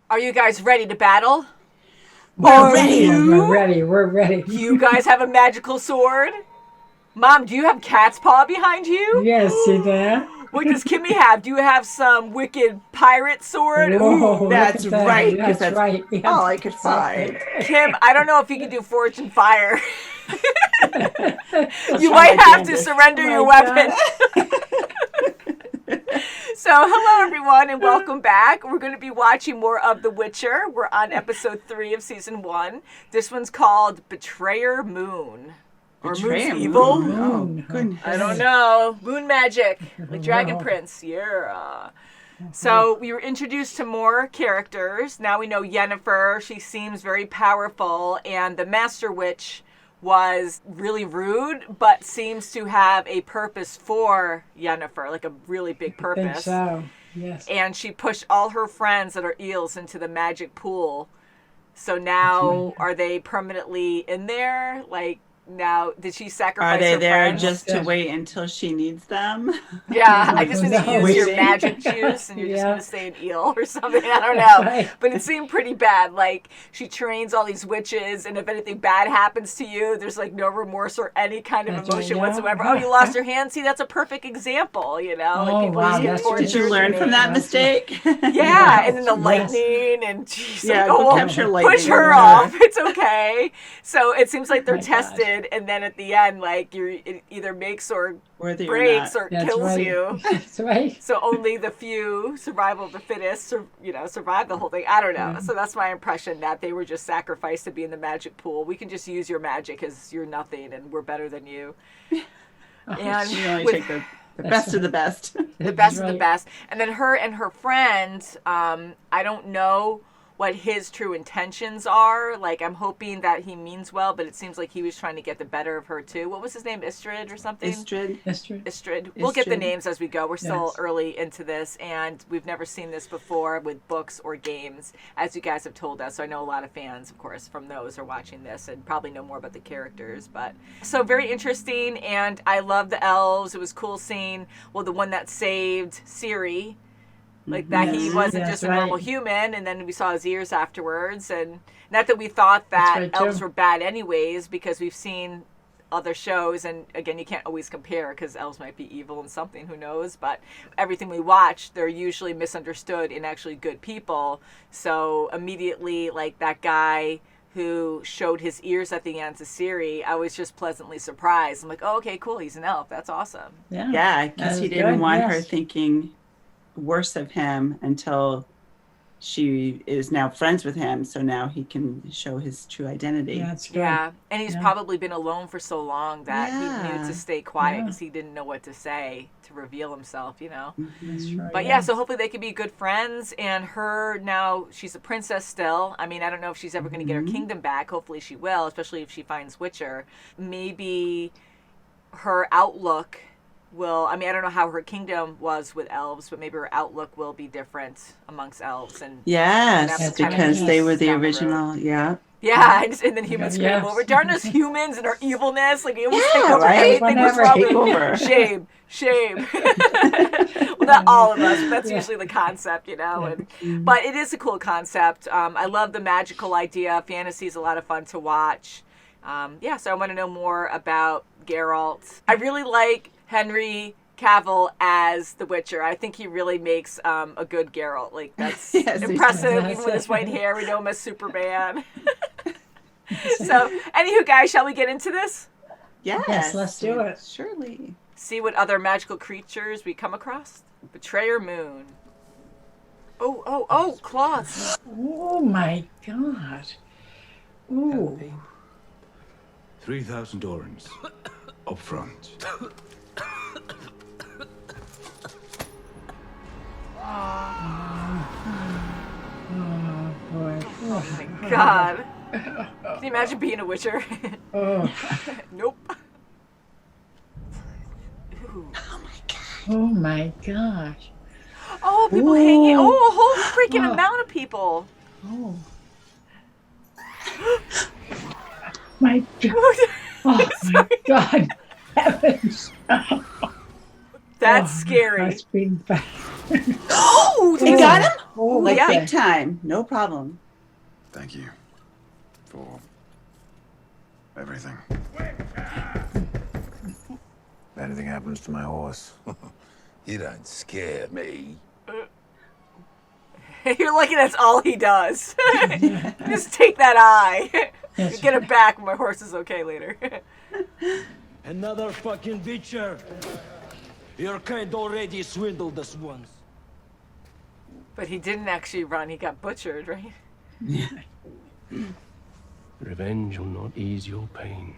Are you guys ready to battle? We're ready. We're ready. You guys have a magical sword? Mom, do you have cat's paw behind you? Yes, see that? What does Kimmy have? Do you have some wicked pirate sword? Whoa, Ooh. That's look at that. right, 'cause that's right. Yes. all I could find. Kim, I don't know if you can do forge and fire. You try might my have to damnedest. surrender your my weapon. So, hello everyone and welcome back. We're going to be watching more of The Witcher. We're on episode 3 of season 1. This one's called Betrayer Moon. Or Betrayer Moon's Evil? Moon. Oh, goodness. I don't know. Moon magic. Like Dragon Wow. Prince. Yeah. So we were introduced to more characters. Now we know Yennefer. She seems very powerful. And the Master Witch was really rude, but seems to have a purpose for Yennefer, like a really big I think purpose. so. Yes. And she pushed all her friends that are eels into the magic pool. So now, are they permanently in there? Like, now, did she sacrifice Are they her there friends? just to wait until she needs them? Yeah, I just need to No, use your waiting. magic juice and you're just Yeah. going to stay an eel or something. I don't That's know. right. But it seemed pretty bad. Like, she trains all these witches, and if anything bad happens to you, there's like no remorse or any kind of That's emotion right, yeah. whatsoever. Oh, you lost your hand? See, that's a perfect example, you know? Like, Oh, people wow, just get that's tortured. Did you learn from that mistake? Yeah, and then the Yes. lightning, and she's Yeah, like, go oh, well, capture lightning. push her Yeah. off. It's okay. So it seems like they're My gosh. tested, and then at the end, like, it either makes or Worthy or breaks not. or That's kills right. you. That's right. So only the few, survival of the fittest, survive the whole thing. I don't know. Yeah. So that's my impression, that they were just sacrificed to be in the magic pool. We can just use your magic because you're nothing and we're better than you. And You only with take the best of the best. the best of the right. best. And then her and her friend, I don't know what his true intentions are. Like, I'm hoping that he means well, but it seems like he was trying to get the better of her too. What was his name? Istrid or something? Istrid. Istrid. We'll get the Istrid. names as we go. We're still Yes. early into this, and we've never seen this before with books or games, as you guys have told us. So I know a lot of fans, of course, from those are watching this and probably know more about the characters. But so very interesting, and I love the elves. It was cool seeing, well, the one that saved Ciri. Like that he Yes, wasn't that's just a right. normal human, and then we saw his ears afterwards. And not that we thought that That's right, elves too. were bad anyways, because we've seen other shows, and again, you can't always compare because elves might be evil and something, who knows. But everything we watch, they're usually misunderstood and actually good people. So immediately, like that guy who showed his ears at the end to Ciri, I was just pleasantly surprised. I'm like, oh, okay, cool, he's an elf. That's awesome. Yeah. Yeah, because That he is didn't good, want her yes. thinking worse of him until she is now friends with him. So now he can show his true identity. Yeah, that's good. Yeah, and he's Yeah. probably been alone for so long that he Yeah. needed to stay quiet Yeah. because he didn't know what to say to reveal himself, you know. That's right. But yeah, so hopefully they can be good friends. And her now, she's a princess still. I mean, I don't know if she's ever going to get her kingdom back. Hopefully she will, especially if she finds Witcher. Maybe her outlook will, I mean, I don't know how her kingdom was with elves, but maybe her outlook will be different amongst elves. And Yes, That's because kinda they were the down the road. original. Yeah. yeah, and then humans scream Yes. over. Darn us humans and our evilness. Like, we almost Yeah, take over right? anything. What's Whenever wrong take with over. Shame. Shame. Well, not all of us, but that's usually the concept, you know. And, but it is a cool concept. I love the magical idea. Fantasy is a lot of fun to watch. Yeah, so I want to know more about Geralt. I really like Henry Cavill as the Witcher. I think he really makes a good Geralt. Like, that's Yes, he's impressive, fantastic. even with his white hair. We know him as Superman. So, anywho, guys, shall we get into this? Yes, let's do it. Surely. See what other magical creatures we come across? Betrayer Moon. Oh, claws. Oh my God. Ooh. 3,000 orens up front. Oh boy. Oh, God. Can you imagine being a Witcher? oh, Nope. Ooh. oh my gosh. Oh, people hanging. Oh, a whole freaking Oh. amount of people. Oh. My God. Oh my God. Heavens. That's scary. That's been bad. Oh, You got him? Oh, Like yeah. big time. No problem. Thank you for everything. If anything happens to my horse, you don't scare me. You're lucky that's all he does. Just take that eye. Yes. Get it back when my horse is okay later. Another fucking bitcher. Your kind already swindled us once. But he didn't actually run. He got butchered, right? Revenge will not ease your pain.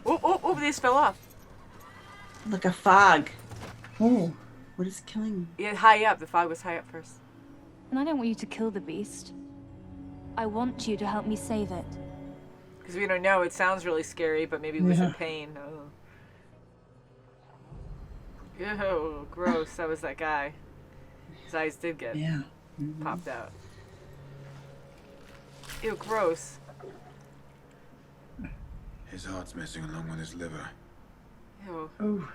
Oh, they just fell off. Like a fog. Oh, What is killing me? Yeah, high up. The fog was high up first. And I don't want you to kill the beast. I want you to help me save it. Because we don't know. It sounds really scary, but maybe it was in pain. Oh. Ew, gross. That was that guy. His eyes did get yeah. popped out. Ew, gross. His heart's messing along with his liver. Ew. Oh.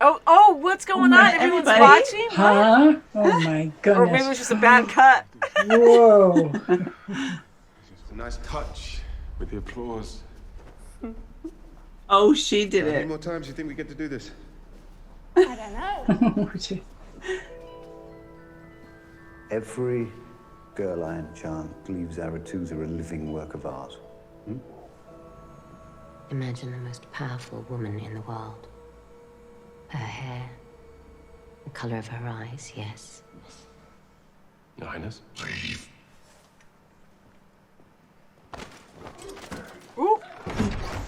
Oh, what's going on? Everyone's everybody? watching? What? Huh? Oh my goodness. Or maybe it was just a bad cut. Whoa. It's a nice touch with the applause. Oh, she did How many it. more times do you think we get to do this? Every girl I enchant believes Aretuza a living work of art. Imagine the most powerful woman in the world. Her hair, the color of her eyes, yes. Your Highness. Ooh,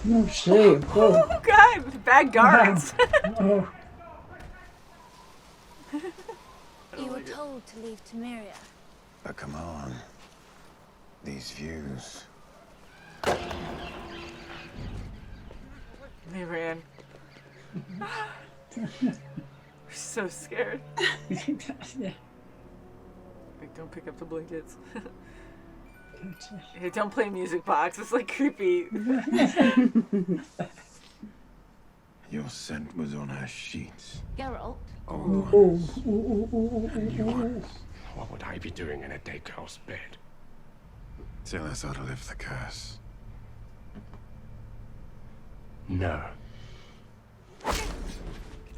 No shame. Whoa. oh, God. Bad guards. Oh. You were told to leave Temeria. But come on. These views. They ran. We're so scared. Yeah. Like, don't pick up the blankets. Hey, don't play music box. It's like creepy. Your scent was on her sheets. Geralt, Oh. What would I be doing in a dead girl's bed? Tell us how to lift the curse. No.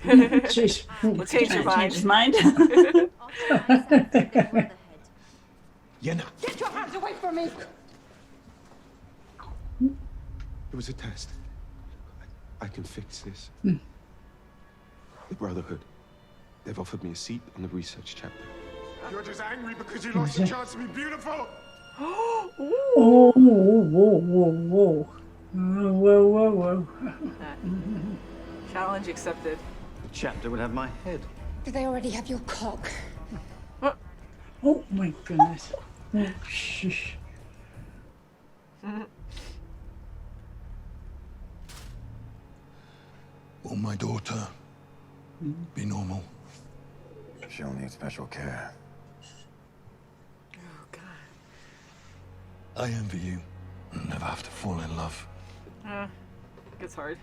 Jeez. We'll change your Change his mind. mind. Yenna! get your hands away from me! It was a test. I can fix this. The Brotherhood. They've offered me a seat on the research chapter. You're just angry because you lost your chance to be beautiful! Oh, whoa, whoa, whoa, whoa. Whoa. Challenge accepted. The chapter would have my head. Do they already have your cock? Oh my goodness. Oh, shush. Will my daughter be normal? She'll need special care. Oh, God. I envy you. Never have to fall in love. It's hard.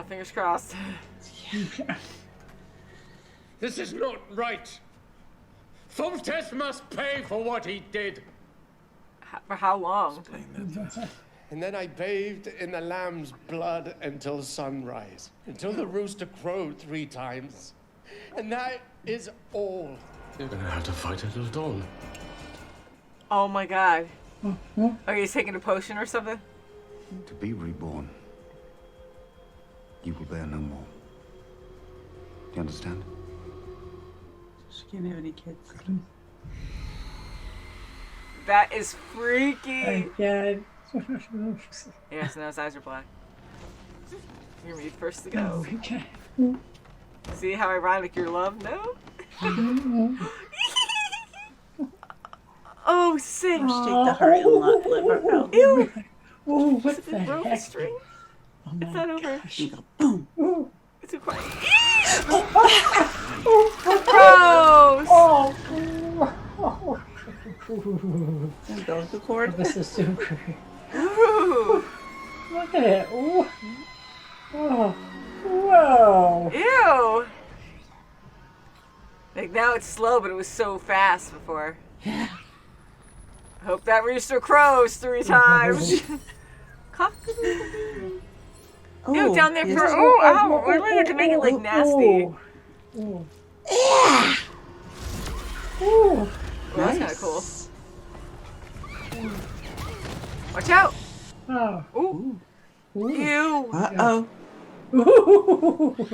Fingers crossed. This is not right. Foltest must pay for what he did. For how long? And then I bathed in the lamb's blood until sunrise, until the rooster crowed 3 times. And that is all. You're gonna have to fight until dawn. Oh my God. Are you taking a potion or something? To be reborn, you will bear no more. Do you understand? She can't have any kids. That is freaky. God. Yeah, so now his eyes are black. You're me first to go. Okay. See how ironic your love? No? Oh, sick. Take the heart and liver out. Ew. Oh, what Is the it broke the heck? string? Oh It's my not over. You go boom. Oh. It's too quiet. Oh. Gross. Oh. Umbilical cord. This is so creepy. Ooh. Look at it. Ooh. Oh. Whoa. Ew. Like now it's slow, but it was so fast before. Yeah. Hope that rooster crows 3 times. Oh, Ew, down there yes. for ow! Why do I have to make it like nasty? Ooh. Yeah. Ooh. Well, that's kind of cool. Watch out! Oh. Ooh. Ooh. Ew. Uh-oh. Ooh. Of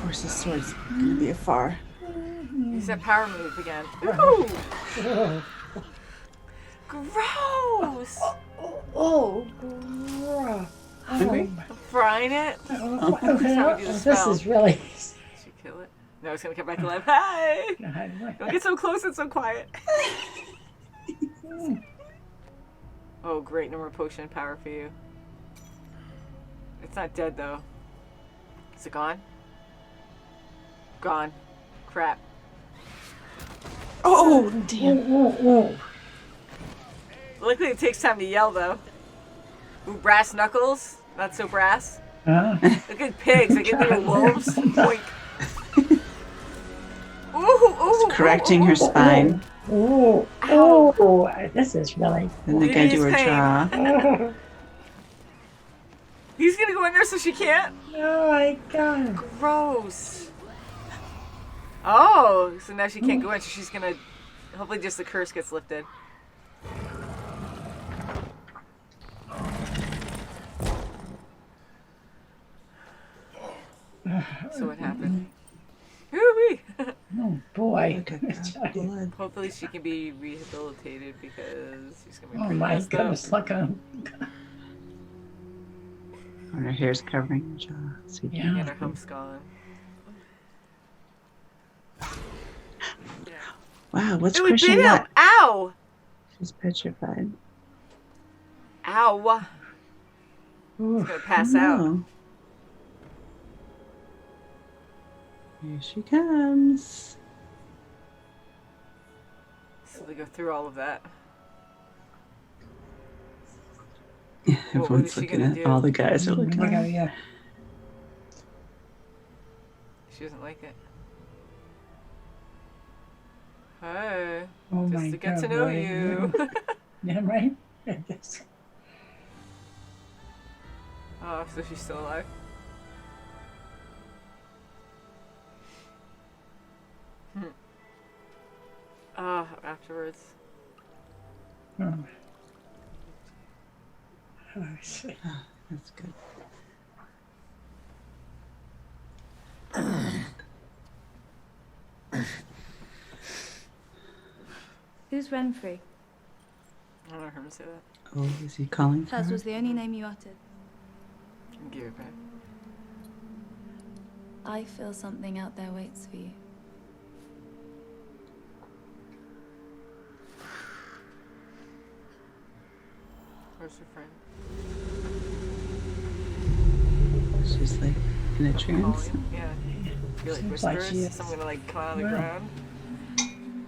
course, the sword's gonna be afar. Use that power move again. Ooh. Gross. Oh. Hungry? Frying it. This spell. is really. Should we kill it? No, it's gonna come back alive. Hi. Don't get so close. It's so quiet. Oh, great. No more potion power for you. It's not dead, though. Is it gone? Gone. Crap. Oh, damn. Luckily, it takes time to yell, though. Ooh, brass knuckles. Not so brass. Look at pigs. Like little wolves. Boink. Ooh, Correcting her spine. Oh, oh, this is really. Then they gotta do her jaw. He's gonna go in there so she can't? Oh my god. Gross. Oh, so now she can't go in, so she's gonna. Hopefully, just the curse gets lifted. So what happened? Woo-wee. Oh boy. Blood. Hopefully she can be rehabilitated because she's gonna be Oh pretty my messed goodness, up. look at him. And her hair's covering her jaw. So you And her hump's gone. Wow, what's It would crushing bit him. that? Ow! She's petrified. Ow! She's gonna pass out. Oh. Here she comes. So they go through all of that. Yeah, What everyone's is she looking gonna at do? all the guys are looking at her. Yeah. She doesn't like it. Hey. Oh Just my to get to God, know right. you. Yeah, right? I guess. Oh, so she's still alive? Afterwards. Oh. Oh, I see. That's good. Who's Renfrey? I don't hear him say that. Oh, is he calling for That her? was the only name you uttered. Give it back. I feel something out there waits for you. Where's her friend? She's like in a trance. Calling. Yeah. Feel like Seems like whispers. she is. Someone gonna like come out of the Yeah. ground.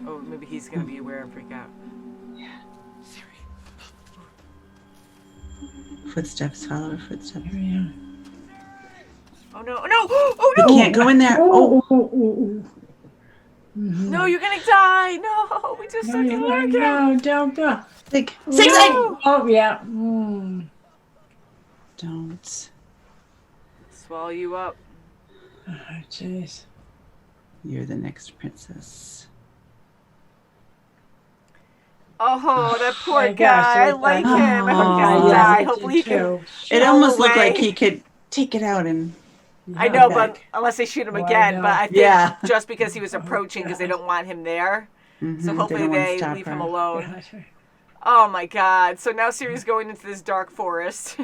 Oh, maybe he's gonna be aware and freak out. Footsteps, follow her footsteps. Yeah. Oh no! No! Oh You no! can't go in there. Oh, No, you're gonna die! No, we just started working. No, don't go. Zig, No. zig, zig! Oh, yeah. Mm. Don't. Swallow you up. Oh, jeez. You're the next princess. Oh, that poor my gosh, guy. I I- like I- him. I hope he Oh, doesn't yeah. die. I Hopefully he did can. too. It all almost the looked like way. he could take it out and. I know, back. but unless they shoot him Oh, I again. know. But I think Yeah. just because he was approaching because they don't want him there. Mhm, So hopefully don't wanna they stop leave her. him alone. Gosh. Oh my god. So now Ciri's going into this dark forest.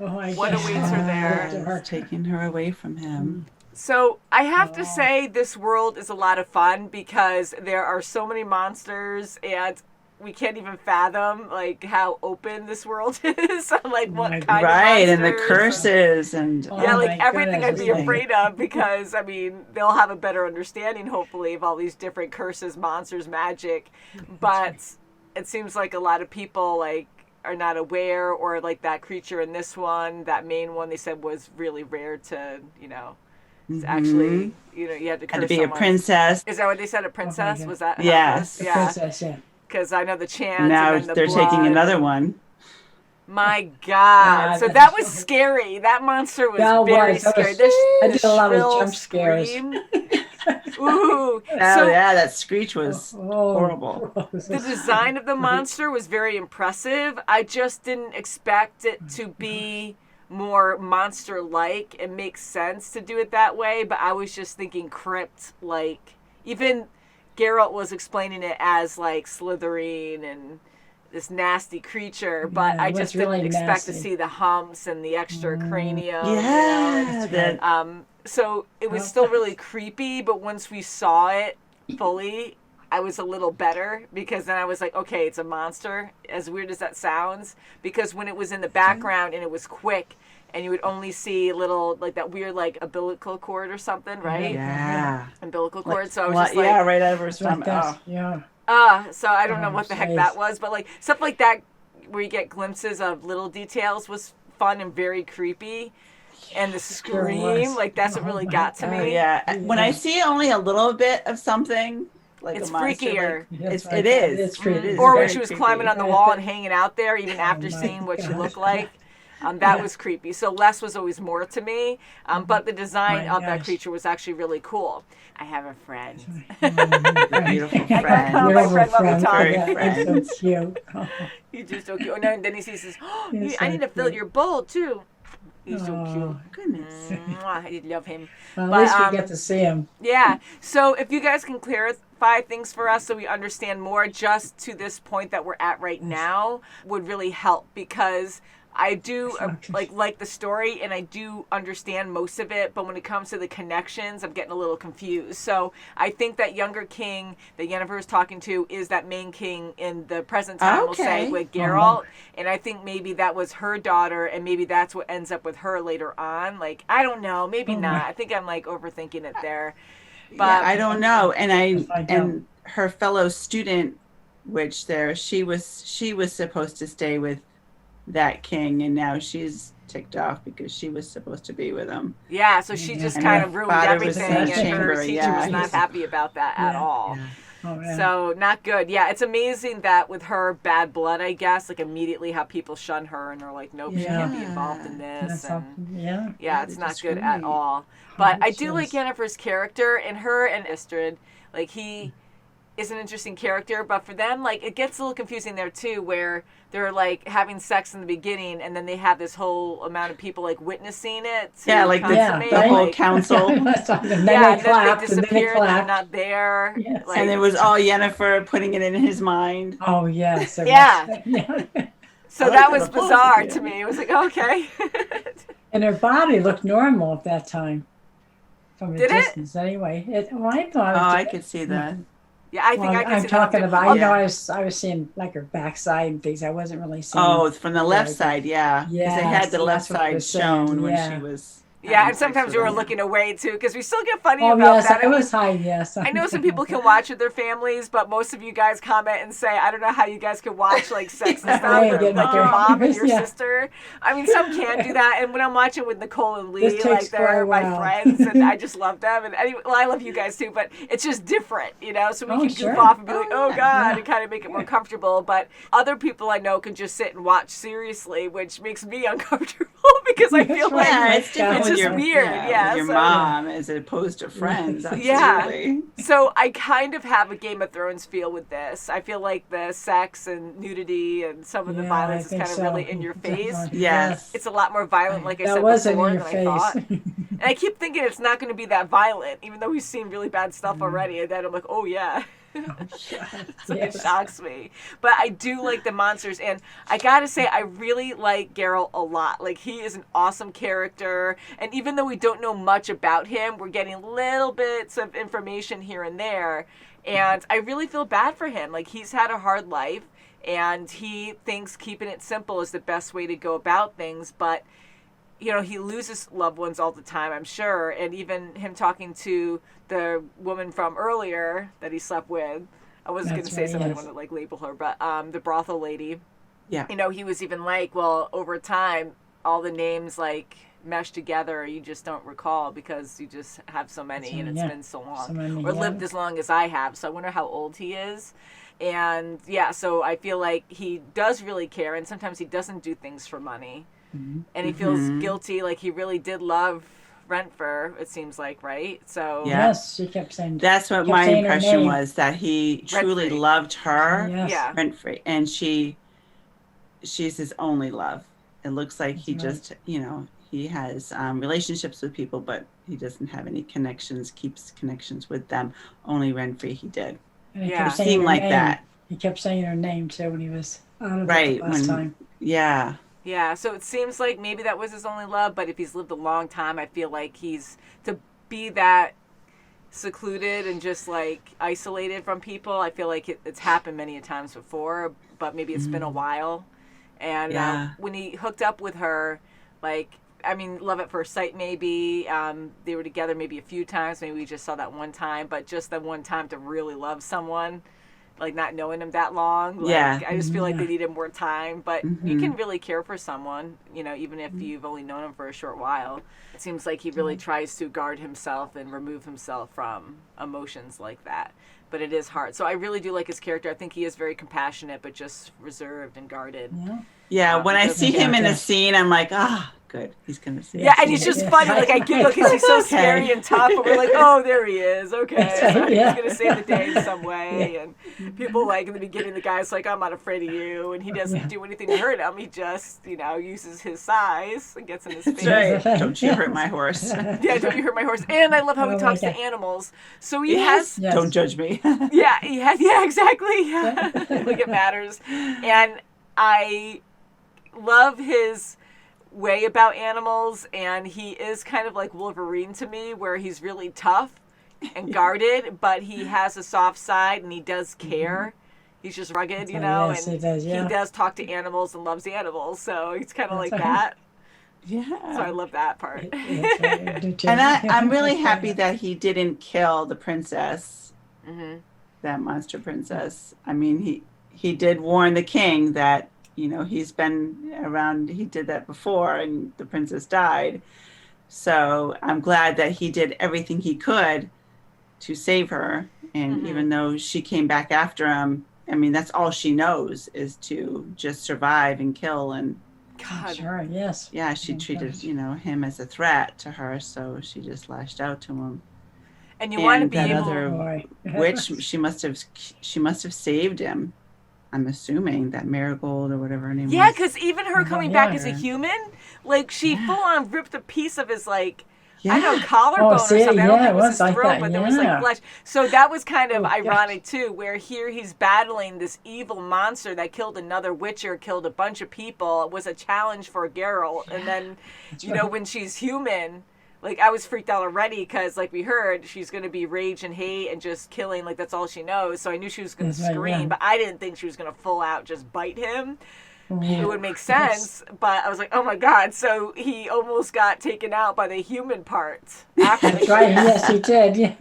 Oh, my What gosh. awaits her there? Yes, taking her away from him. So I have to say this world is a lot of fun because there are so many monsters and we can't even fathom like how open this world is. Like what kind of right, and the monsters curses and yeah, like everything I'd be everything. afraid of because I mean they'll have a better understanding hopefully of all these different curses, monsters, magic, but it seems like a lot of people like are not aware, or like that creature in this one, that main one they said was really rare to it's actually you had to curse had to be someone. a princess. Is that what they said? A princess? Was that? Yes. Yeah. Princess, yeah. Because I know the chant. Now and then the they're blood. taking another one. My God! So that was scary. That monster was very scary. I did a lot of jump scares. Ooh! That screech was horrible. The design of the monster was very impressive. I just didn't expect it to be more monster-like. It makes sense to do it that way, but I was just thinking crypt-like. Even Geralt was explaining it as like slithering and this nasty creature, but I just didn't expect to see the humps and the extra cranium. So it was still really creepy, but once we saw it fully, I was a little better because then I was like, okay, it's a monster, as weird as that sounds, because when it was in the background and it was quick and you would only see little, like that weird, like umbilical cord or something, right? Yeah. Umbilical cord. So I was just like, yeah, right out of her stomach. Yeah. So I don't know what the heck that was, but like stuff like that where you get glimpses of little details was fun and very creepy. And the scream, like that's what really got to me. Yeah. When I see only a little bit of something, like it's a monster, freakier. Like, it is. It's creepy. Or when she was climbing on the wall and hanging out there, even after seeing what she looked like. That was creepy. So less was always more to me. But the design of that creature was actually really cool. I have a friend. Beautiful friend. My friend loved to talk. Friend. So cute. He's just so cute. And then he says, I need to fill your bowl too. He's so cute. Goodness. I love him. Well, at least we get to see him. Yeah. So if you guys can clarify things for us so we understand more just to this point that we're at right now would really help, because I do like the story and I do understand most of it, but when it comes to the connections, I'm getting a little confused. So I think that younger king that Yennefer is talking to is that main king in the present time, we'll say, with Geralt. And I think maybe that was her daughter, and maybe that's what ends up with her later on. Like, I don't know, maybe not. I think I'm like overthinking it there. But yeah, I don't know. And her fellow student, which she was supposed to stay with that king, and now she's ticked off because she was supposed to be with him. Yeah, so she just kind of ruined everything, and her teacher was not happy about that at all. Yeah. So not good. Yeah, it's amazing that with her bad blood, I guess, like immediately how people shun her and they're like, nope, she can't be involved in this. And it's not good at all. But I do like Yennefer's character, and her and Istrid, like he is an interesting character, but for them, like, it gets a little confusing there too, where they're like having sex in the beginning and then they have this whole amount of people like witnessing it. Yeah, like the whole council. Then they disappear and they're not there. Yes. Like, and it was all Yennefer putting it in his mind. Oh, yes. Yeah. So that was bizarre to me. It was like, okay. And her body looked normal at that time. From a Did distance, anyway. I thought. I could see that. Yeah, I think I can I'm see talking that too. about. I was seeing like her backside and things. I wasn't really seeing. Oh, from the left side, yeah. Because they had the left that's what I side was saying, shown when she was. Yeah, and sometimes we were looking away too, because we still get funny Oh, about yes, that. I was high, yes. I know some people can watch with their families, but most of you guys comment and say, I don't know how you guys can watch like sex and stuff with like your mom and your sister. I mean, some can do that. And when I'm watching with Nicole and Lee, like they're my friends, and I just love them. And anyway, well, I love you guys too, but it's just different, you know? So we can goof off and be like, oh God, and kind of make it more comfortable. But other people I know can just sit and watch seriously, which makes me uncomfortable because I feel like it's just weird. Yeah, your mom as opposed to friends. Absolutely. So I kind of have a Game of Thrones feel with this. I feel like the sex and nudity and some of the violence is kind of really in your face. Yes. It's a lot more violent, like I said before, than I thought. And I keep thinking it's not going to be that violent, even though we've seen really bad stuff already. And then I'm like, oh yeah. It shocks me. But I do like the monsters, and I gotta say, I really like Geralt a lot. Like, he is an awesome character, and even though we don't know much about him, we're getting little bits of information here and there, and I really feel bad for him. Like, he's had a hard life, and he thinks keeping it simple is the best way to go about things, but you know, he loses loved ones all the time, I'm sure. And even him talking to the woman from earlier that he slept with, I wasn't going to say something, I want to like label her, but the brothel lady. Yeah. You know, he was even like, well, over time, all the names like mesh together, you just don't recall because you just have so many and it's been so long. Or lived as long as I have. So I wonder how old he is. And yeah, so I feel like he does really care, and sometimes he doesn't do things for money. And he feels guilty, like he really did love Renfrew, it seems like, right? So yes, she kept saying. That's what my impression was, that he truly loved her, Renfrew, and she's his only love. It looks like he just, you know, he has relationships with people, but he doesn't have any connections, keeps connections with them. Only Renfrew he did. And he seemed like that. He kept saying her name too when he was out of it the last time. Yeah. Yeah, so it seems like maybe that was his only love, but if he's lived a long time, I feel like he's, to be that secluded and just like isolated from people, I feel like it's happened many a times before, but maybe it's been a while. And when he hooked up with her, like, I mean, love at first sight maybe, they were together maybe a few times, maybe we just saw that one time, but just that one time to really love someone, like not knowing him that long. Like, I just feel like they needed more time, but you can really care for someone, you know, even if you've only known him for a short while. It seems like he really tries to guard himself and remove himself from emotions like that, but it is hard. So I really do like his character. I think he is very compassionate, but just reserved and guarded. Yeah, when I see him in a scene, I'm like, good, he's gonna see. Yeah, and he's just funny. Like, I giggle because he's so scary and tough, but we're like, oh, there he is. Okay, so he's gonna save the day in some way. And people, like, in the beginning, the guy's like, I'm not afraid of you, and he doesn't do anything to hurt him. He just, you know, uses his size and gets in his face. Right. Don't you hurt my horse. Yeah, don't you hurt my horse. And I love how he talks to animals. So he has. Don't judge me. Yeah, he has. Yeah, exactly. Yeah. Like, it matters. And I love his way about animals, and he is kind of like Wolverine to me, where he's really tough and guarded, but he has a soft side and he does care. He's just rugged, you know, and he does talk to animals and loves animals, so he's kind of like that. Yeah. So I love that part. And I'm really happy that he didn't kill the princess, that monster princess. I mean, he did warn the king that, you know, he's been around, he did that before and the princess died. So I'm glad that he did everything he could to save her. And even though she came back after him, I mean, that's all she knows is to just survive and kill. And God. Sure, yes. Yeah, she treated, you know, him as a threat to her. So she just lashed out to him. And you want to be that able other witch, she must have saved him. I'm assuming that Marigold or whatever her name was. Yeah, because even her coming back as a human, like, she full on ripped a piece of his, like, I don't know, collarbone or something. I don't think it was his throat, but there was, like, flesh. So that was kind of ironic, too, where here he's battling this evil monster that killed another witcher, killed a bunch of people. It was a challenge for Geralt. And then, you know, when she's human, like, I was freaked out already because, like we heard, she's going to be rage and hate and just killing. Like, that's all she knows. So I knew she was going to scream, but I didn't think she was going to full out just bite him. It would make sense, but I was like, oh my God. So he almost got taken out by the human part. After That's right, yes, he did. Yeah.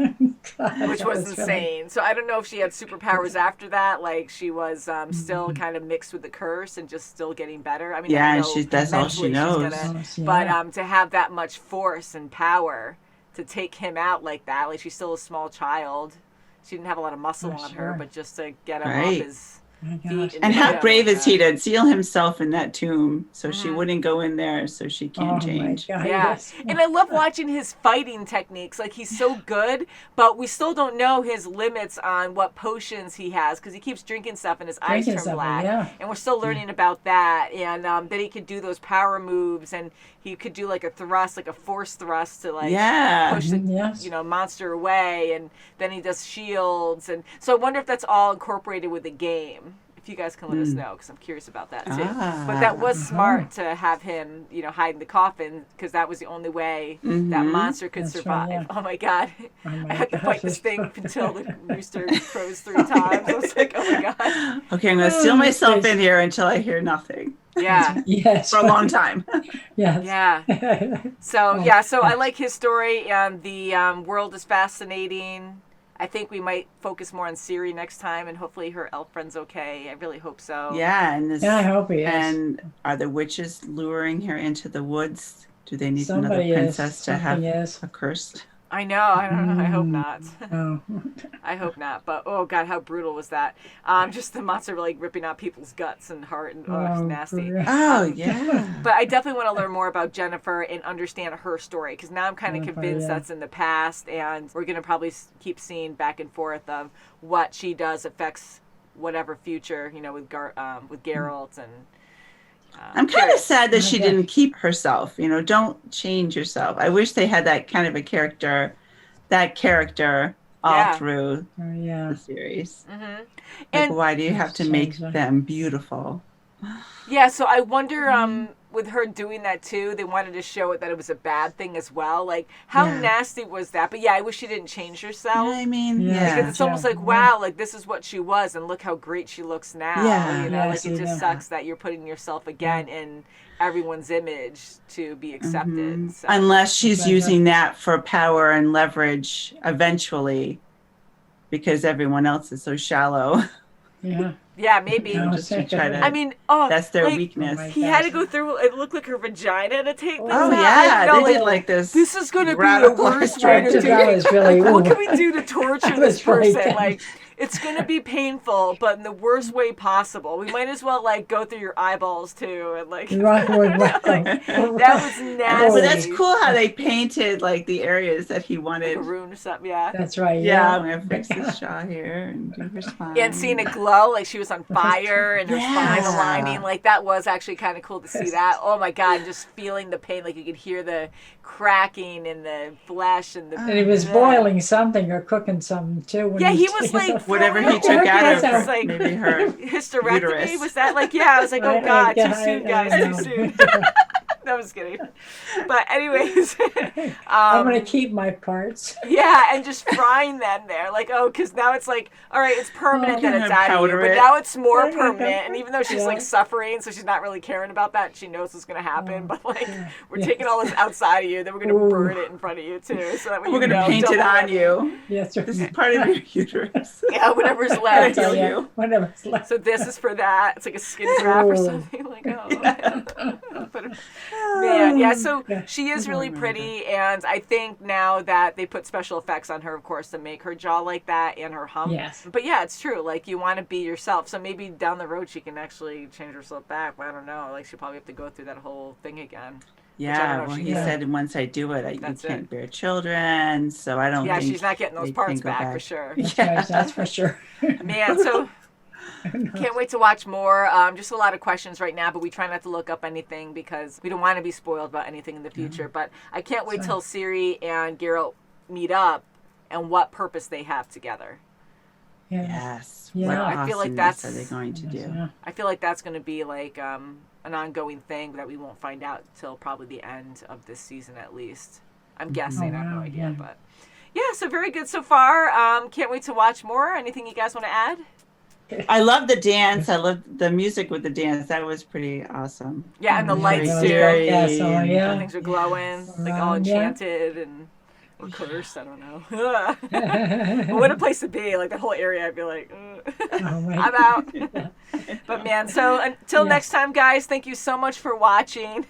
God, which was insane. Really... So I don't know if she had superpowers after that. Like, she was still kind of mixed with the curse and just still getting better. I mean, yeah, that's all she knows. But to have that much force and power to take him out like that, like, she's still a small child. She didn't have a lot of muscle on her, but just to get him off his... feet. And how yeah, brave like is he that. to seal himself in that tomb so she wouldn't go in there so she can't change. My God, Yeah, yes. and I love watching his fighting techniques. Like, he's so good, but we still don't know his limits on what potions he has because he keeps drinking stuff and his eyes Drinking turn something, black. yeah. And we're still learning about that. And then he could do those power moves, and he could do like a thrust, like a force thrust to like push the Yes. monster away. And then he does shields, and so I wonder if that's all incorporated with the game. If you guys can let us know, because I'm curious about that too. But that was smart to have him, hide in the coffin, because that was the only way that monster could That's survive. right, yeah. Oh my God. Oh my I had to gosh, fight this it's thing funny. until the rooster crows 3 times. I was like, oh my God. Okay, I'm going to seal myself in here until I hear nothing. Yeah. Yes. For a long time. Yes. Yeah. So, so I like his story, and the world is fascinating. I think we might focus more on Ciri next time, and hopefully her elf friend's okay. I really hope so. Yeah, and this. Yeah, I hope he is. And are the witches luring her into the woods? Do they need Somebody another is. princess to have Something is. a curse? I know. I don't know. I hope not. Oh. I hope not. But oh God, how brutal was that? Just the monster like ripping out people's guts and heart, and it's nasty. Oh yeah. But I definitely want to learn more about Jennifer and understand her story, because now I'm kind of convinced that's in the past, and we're gonna probably keep seeing back and forth of what she does affects whatever future, with Geralt and. I'm kind of sad that she didn't keep herself. Don't change yourself. I wish they had that kind of a character, all through the series. Mm-hmm. Like, why do you have to make them beautiful? Yeah, so I wonder, with her doing that too, they wanted to show it that it was a bad thing as well. Like, how nasty was that? But yeah, I wish she didn't change herself. You know what I mean? Because it's almost like, wow, like this is what she was, and look how great she looks now. Yeah. Like it just sucks that you're putting yourself again in everyone's image to be accepted. So. Unless she's using that for power and leverage eventually, because everyone else is so shallow. Yeah. Yeah, maybe. Just to try to, I mean, that's their weakness. He had to go through. It looked like her vagina to take this out. Yeah, No, they did like this. This is going to be the worst way to do it. Really, what can we do to torture this person? Right. Like, it's going to be painful, but in the worst way possible. We might as well go through your eyeballs too, and right. that was nasty. But that's cool how they painted the areas that he wanted. Like a rune or something. Yeah. That's right. Yeah, I'm gonna fix this jaw here and do her spine. And seeing it glow, like she was on fire, and her spine aligning, that was actually kind of cool to see that. Oh my God, just feeling the pain, you could hear the cracking in the flesh and the. And he was boiling something or cooking something too. Yeah, he was whatever he took out of like, maybe her hysterectomy. uterus. Was that I was like, oh God, too soon, guys, too soon. No, I was kidding. But anyways, I'm gonna keep my parts. Yeah, and just frying them there, because now it's all right, it's permanent that it's out of you, but now it's more permanent. And even though she's suffering, so she's not really caring about that. She knows what's gonna happen, but we're taking all this outside of you, then we're gonna burn it in front of you too, so that way we're gonna paint it on you. Yes, this is part of your uterus. Yeah, whatever's left. Whatever's left. So this is for that. It's like a skin graft or something. Man, yeah, so she is really pretty, and I think now that they put special effects on her, of course, to make her jaw like that and her hump. Yes. But yeah, it's true. You want to be yourself. So maybe down the road she can actually change herself back. But I don't know. She'll probably have to go through that whole thing again. Yeah, well, he said once I do it, you can't bear children, so I don't think... Yeah, she's not getting those parts back for sure. That's for sure. Man, so... Can't wait to watch more. Just a lot of questions right now, but we try not to look up anything because we don't want to be spoiled about anything in the future. But I can't wait till Ciri and Geralt meet up and what purpose they have together. Yes. Yeah. What I feel like that's are they going to do? I feel like that's going to be an ongoing thing that we won't find out till probably the end of this season at least. I'm guessing. I have no idea, but yeah. So very good so far. Can't wait to watch more. Anything you guys want to add? I love the dance. I love the music with the dance. That was pretty awesome. Yeah, and the lights too. Things are glowing, all enchanted and or cursed. I don't know. What a place to be! The whole area, I'd be like, I'm out. But man, so until next time, guys. Thank you so much for watching,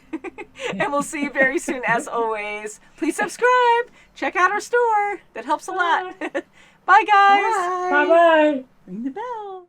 and we'll see you very soon. As always, please subscribe. Check out our store. That helps a lot. Bye, guys. Bye bye. Ring the bell.